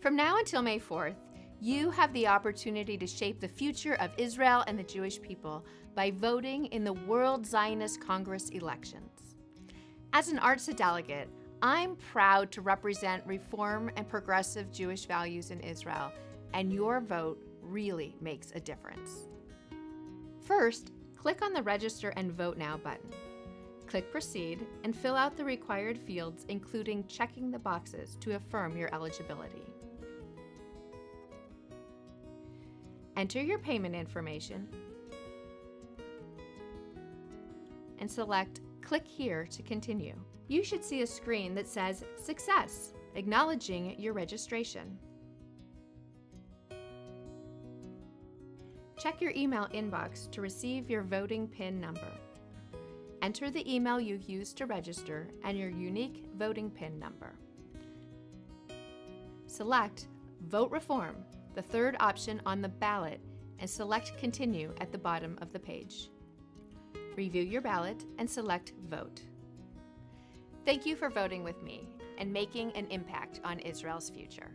From now until May 4th, you have the opportunity to shape the future of Israel and the Jewish people by voting in the World Zionist Congress Elections. As an ARTSA delegate, I'm proud to represent reform and progressive Jewish values in Israel, and your vote really makes a difference. First, click on the Register and Vote Now button. Click Proceed and fill out the required fields, including checking the boxes to affirm your eligibility. Enter your payment information and select Click here to continue. You should see a screen that says Success, acknowledging your registration. Check your email inbox to receive your voting PIN number. Enter the email you used to register and your unique voting PIN number. Select Vote Reform, the third option on the ballot, and select Continue at the bottom of the page. Review your ballot and select Vote. Thank you for voting with me and making an impact on Israel's future.